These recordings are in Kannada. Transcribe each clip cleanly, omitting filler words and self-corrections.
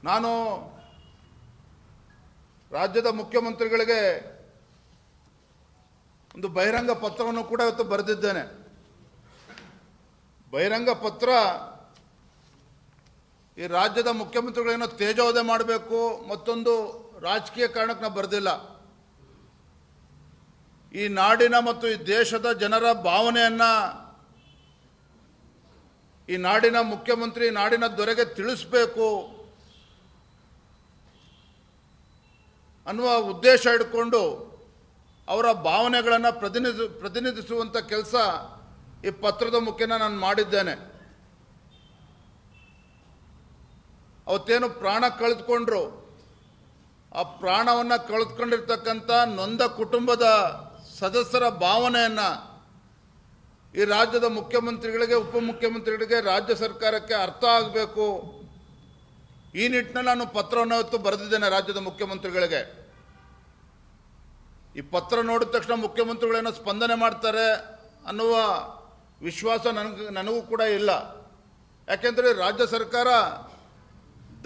ನಾನು ರಾಜ್ಯದ ಮುಖ್ಯಮಂತ್ರಿಗಳಿಗೆ ಒಂದು ಬಹಿರಂಗ ಪತ್ರವನ್ನು ಕೂಡ ಇವತ್ತು ಬರೆದಿದ್ದೇನೆ. ಬಹಿರಂಗ ಪತ್ರ ಈ ರಾಜ್ಯದ ಮುಖ್ಯಮಂತ್ರಿಗಳೇನೋ ತೇಜೋವಧೆ ಮಾಡಬೇಕು, ಮತ್ತೊಂದು ರಾಜಕೀಯ ಕಾರಣಕ್ಕೆ ನಾನು ಬರೆದಿಲ್ಲ. ಈ ನಾಡಿನ ಮತ್ತು ಈ ದೇಶದ ಜನರ ಭಾವನೆಯನ್ನು ಈ ನಾಡಿನ ಮುಖ್ಯಮಂತ್ರಿ, ನಾಡಿನ ದೊರೆಗೆ ತಿಳಿಸಬೇಕು ಅನ್ನುವ ಉದ್ದೇಶ ಇಟ್ಕೊಂಡು ಅವರ ಭಾವನೆಗಳನ್ನು ಪ್ರತಿನಿಧಿಸುವಂಥ ಕೆಲಸ ಈ ಪತ್ರದ ಮುಖೇನ ನಾನು ಮಾಡಿದ್ದೇನೆ. ಅವತ್ತೇನು ಪ್ರಾಣ ಕಳೆದುಕೊಂಡ್ರು, ಆ ಪ್ರಾಣವನ್ನು ಕಳೆದುಕೊಂಡಿರ್ತಕ್ಕಂಥ ನೊಂದ ಕುಟುಂಬದ ಸದಸ್ಯರ ಭಾವನೆಯನ್ನು ಈ ರಾಜ್ಯದ ಮುಖ್ಯಮಂತ್ರಿಗಳಿಗೆ, ಉಪಮುಖ್ಯಮಂತ್ರಿಗಳಿಗೆ, ರಾಜ್ಯ ಸರ್ಕಾರಕ್ಕೆ ಅರ್ಥ ಆಗಬೇಕು. ಈ ನಿಟ್ಟಿನಲ್ಲಿ ನಾನು ಪತ್ರವನ್ನು ಇವತ್ತು ಬರೆದಿದ್ದೇನೆ ರಾಜ್ಯದ ಮುಖ್ಯಮಂತ್ರಿಗಳಿಗೆ. ಈ ಪತ್ರ ನೋಡಿದ ತಕ್ಷಣ ಮುಖ್ಯಮಂತ್ರಿಗಳೇನೋ ಸ್ಪಂದನೆ ಮಾಡ್ತಾರೆ ಅನ್ನುವ ವಿಶ್ವಾಸ ನನಗೂ ಕೂಡ ಇಲ್ಲ. ಯಾಕೆಂದರೆ ರಾಜ್ಯ ಸರ್ಕಾರ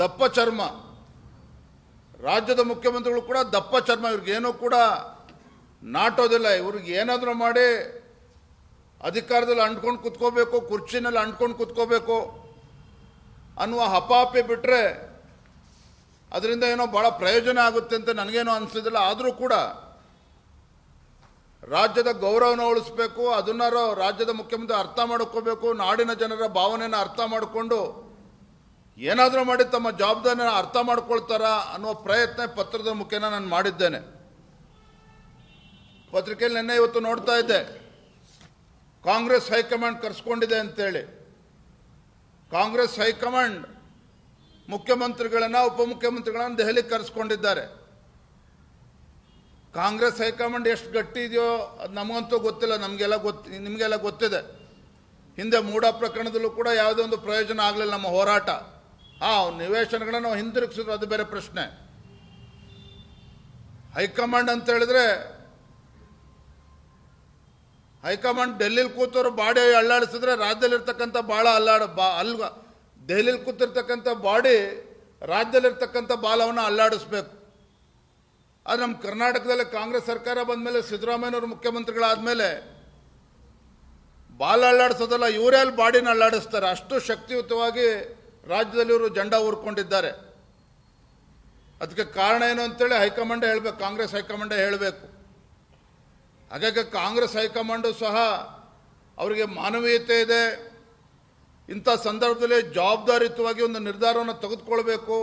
ದಪ್ಪ ಚರ್ಮ, ರಾಜ್ಯದ ಮುಖ್ಯಮಂತ್ರಿಗಳು ಕೂಡ ದಪ್ಪ ಚರ್ಮ. ಇವ್ರಿಗೇನೂ ಕೂಡ ನಾಟೋದಿಲ್ಲ. ಇವ್ರಿಗೆ ಏನಾದರೂ ಮಾಡಿ ಅಧಿಕಾರದಲ್ಲಿ ಅಂಟ್ಕೊಂಡು ಕೂತ್ಕೋಬೇಕು, ಕುರ್ಚಿನಲ್ಲಿ ಅಂಟ್ಕೊಂಡು ಕೂತ್ಕೋಬೇಕು ಅನ್ನುವ ಹಪಾಪಿ ಬಿಟ್ಟರೆ ಅದರಿಂದ ಏನೋ ಭಾಳ ಪ್ರಯೋಜನ ಆಗುತ್ತೆ ಅಂತ ನನಗೇನೋ ಅನಿಸೋದಿಲ್ಲ. ಆದರೂ ಕೂಡ ರಾಜ್ಯದ ಗೌರವನ ಉಳಿಸ್ಬೇಕು, ಅದನ್ನಾರು ರಾಜ್ಯದ ಮುಖ್ಯಮಂತ್ರಿ ಅರ್ಥ ಮಾಡ್ಕೋಬೇಕು, ನಾಡಿನ ಜನರ ಭಾವನೆಯನ್ನು ಅರ್ಥ ಮಾಡಿಕೊಂಡು ಏನಾದರೂ ಮಾಡಿ ತಮ್ಮ ಜವಾಬ್ದಾರಿನ ಅರ್ಥ ಮಾಡ್ಕೊಳ್ತಾರ ಅನ್ನುವ ಪ್ರಯತ್ನ ಪತ್ರದ ಮುಖೇನ ನಾನು ಮಾಡಿದ್ದೇನೆ. ಪತ್ರಿಕೆಯಲ್ಲಿ ನಿನ್ನೆ ಇವತ್ತು ನೋಡ್ತಾ ಇದ್ದೆ, ಕಾಂಗ್ರೆಸ್ ಹೈಕಮಾಂಡ್ ಕರೆಸ್ಕೊಂಡಿದೆ ಅಂತೇಳಿ. ಕಾಂಗ್ರೆಸ್ ಹೈಕಮಾಂಡ್ ಮುಖ್ಯಮಂತ್ರಿಗಳನ್ನು, ಉಪಮುಖ್ಯಮಂತ್ರಿಗಳನ್ನು ದೆಹಲಿಗೆ ಕರೆಸ್ಕೊಂಡಿದ್ದಾರೆ. ಕಾಂಗ್ರೆಸ್ ಹೈಕಮಾಂಡ್ ಎಷ್ಟು ಗಟ್ಟಿ ಇದೆಯೋ ಅದು ನಮಗಂತೂ ಗೊತ್ತಿಲ್ಲ, ನಿಮಗೆಲ್ಲ ಗೊತ್ತಿದೆ. ಹಿಂದೆ ಮೂಡ ಪ್ರಕರಣದಲ್ಲೂ ಕೂಡ ಯಾವುದೇ ಒಂದು ಪ್ರಯೋಜನ ಆಗಲಿಲ್ಲ ನಮ್ಮ ಹೋರಾಟ. ನಿವೇಶನಗಳನ್ನು ನಾವು ಹಿಂದಿರುಗಿಸಿದ್ರು, ಅದು ಬೇರೆ ಪ್ರಶ್ನೆ. ಹೈಕಮಾಂಡ್ ಅಂತ ಹೇಳಿದ್ರೆ ಹೈಕಮಾಂಡ್ ಡೆಲ್ಲಿಲಿ ಕೂತವರು ಬಾಡಿ ಅಲ್ಲಾಡಿಸಿದ್ರೆ ರಾಜ್ಯದಲ್ಲಿರ್ತಕ್ಕಂಥ ದೆಹಲಿಲಿ ಕೂತಿರ್ತಕ್ಕಂಥ ಬಾಡಿ ರಾಜ್ಯದಲ್ಲಿರ್ತಕ್ಕಂಥ ಬಾಲವನ್ನು ಅಲ್ಲಾಡಿಸ್ಬೇಕು. ಅದು ನಮ್ಮ ಕರ್ನಾಟಕದಲ್ಲಿ ಕಾಂಗ್ರೆಸ್ ಸರ್ಕಾರ ಬಂದ ಮೇಲೆ, ಸಿದ್ದರಾಮಯ್ಯನವರು ಮುಖ್ಯಮಂತ್ರಿಗಳಾದಮೇಲೆ ಬಾಲ ಅಲ್ಲಾಡಿಸೋದಲ್ಲ, ಇವರೇ ಅಲ್ಲಿ ಬಾಡಿನ ಅಲ್ಲಾಡಿಸ್ತಾರೆ. ಅಷ್ಟು ಶಕ್ತಿಯುತವಾಗಿ ರಾಜ್ಯದಲ್ಲಿ ಇವರು ಜೆಂಡಾ ಊರ್ಕೊಂಡಿದ್ದಾರೆ. ಅದಕ್ಕೆ ಕಾರಣ ಏನು ಅಂತೇಳಿ ಹೈಕಮಾಂಡೇ ಹೇಳಬೇಕು, ಕಾಂಗ್ರೆಸ್ ಹೈಕಮಾಂಡೇ ಹೇಳಬೇಕು. ಹಾಗಾಗಿ ಕಾಂಗ್ರೆಸ್ ಹೈಕಮಾಂಡು ಸಹ ಅವರಿಗೆ ಮಾನವೀಯತೆ ಇದೆ. ಇಂಥ ಸಂದರ್ಭದಲ್ಲಿ ಜವಾಬ್ದಾರಿಯುತವಾಗಿ ಒಂದು ನಿರ್ಧಾರವನ್ನು ತೆಗೆದುಕೊಳ್ಬೇಕು.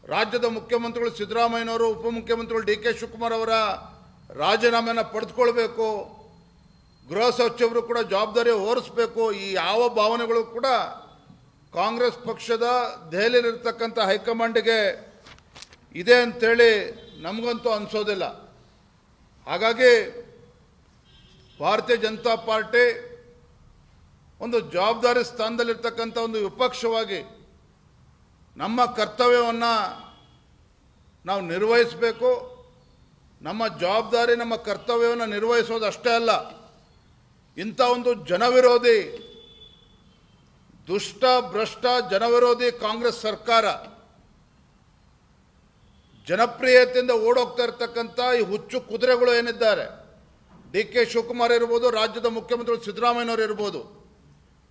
ರಾಜ್ಯದ ಮುಖ್ಯಮಂತ್ರಿಗಳು ಸಿದ್ದರಾಮಯ್ಯನವರು, ಉಪಮುಖ್ಯಮಂತ್ರಿಗಳು ಡಿ ಕೆ ಶಿವಕುಮಾರ್ ಅವರ ರಾಜೀನಾಮೆಯನ್ನು ಪಡೆದುಕೊಳ್ಬೇಕು. ಗೃಹ ಸಚಿವರು ಕೂಡ ಜವಾಬ್ದಾರಿ ಹೊರಿಸಬೇಕು. ಈ ಯಾವ ಭಾವನೆಗಳು ಕೂಡ ಕಾಂಗ್ರೆಸ್ ಪಕ್ಷದ ದೆಹಲಿಯಲ್ಲಿರ್ತಕ್ಕಂಥ ಹೈಕಮಾಂಡ್ಗೆ ಇದೆ ಅಂಥೇಳಿ ನಮಗಂತೂ ಅನಿಸೋದಿಲ್ಲ. ಹಾಗಾಗಿ ಭಾರತೀಯ ಜನತಾ ಪಾರ್ಟಿ ಒಂದು ಜವಾಬ್ದಾರಿ ಸ್ಥಾನದಲ್ಲಿರ್ತಕ್ಕಂಥ ಒಂದು ವಿಪಕ್ಷವಾಗಿ ನಮ್ಮ ಕರ್ತವ್ಯವನ್ನು ನಾವು ನಿರ್ವಹಿಸಬೇಕು. ನಮ್ಮ ಜವಾಬ್ದಾರಿ, ನಮ್ಮ ಕರ್ತವ್ಯವನ್ನು ನಿರ್ವಹಿಸೋದು ಅಷ್ಟೇ ಅಲ್ಲ, ಇಂಥ ಒಂದು ಜನವಿರೋಧಿ, ದುಷ್ಟ ಭ್ರಷ್ಟ ಜನವಿರೋಧಿ ಕಾಂಗ್ರೆಸ್ ಸರ್ಕಾರ, ಜನಪ್ರಿಯತೆಯಿಂದ ಓಡೋಗ್ತಾ ಇರ್ತಕ್ಕಂಥ ಈ ಹುಚ್ಚು ಕುದುರೆಗಳು ಏನಿದ್ದಾರೆ, ಡಿ ಕೆ ಶಿವಕುಮಾರ್ ಇರ್ಬೋದು, ರಾಜ್ಯದ ಮುಖ್ಯಮಂತ್ರಿಗಳು ಸಿದ್ದರಾಮಯ್ಯನವರು ಇರ್ಬೋದು,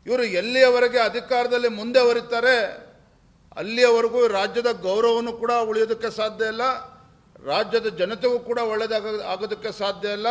ಇವರು ಎಲ್ಲಿಯವರೆಗೆ ಅಧಿಕಾರದಲ್ಲಿ ಮುಂದೆ ಹೊರಿತಾರೆ ಅಲ್ಲಿಯವರೆಗೂ ರಾಜ್ಯದ ಗೌರವವನ್ನು ಕೂಡ ಉಳಿಯೋದಕ್ಕೆ ಸಾಧ್ಯ ಇಲ್ಲ, ರಾಜ್ಯದ ಜನತೆಗೂ ಕೂಡ ಒಳ್ಳೆಯದಾಗೋದಕ್ಕೆ ಸಾಧ್ಯ ಇಲ್ಲ.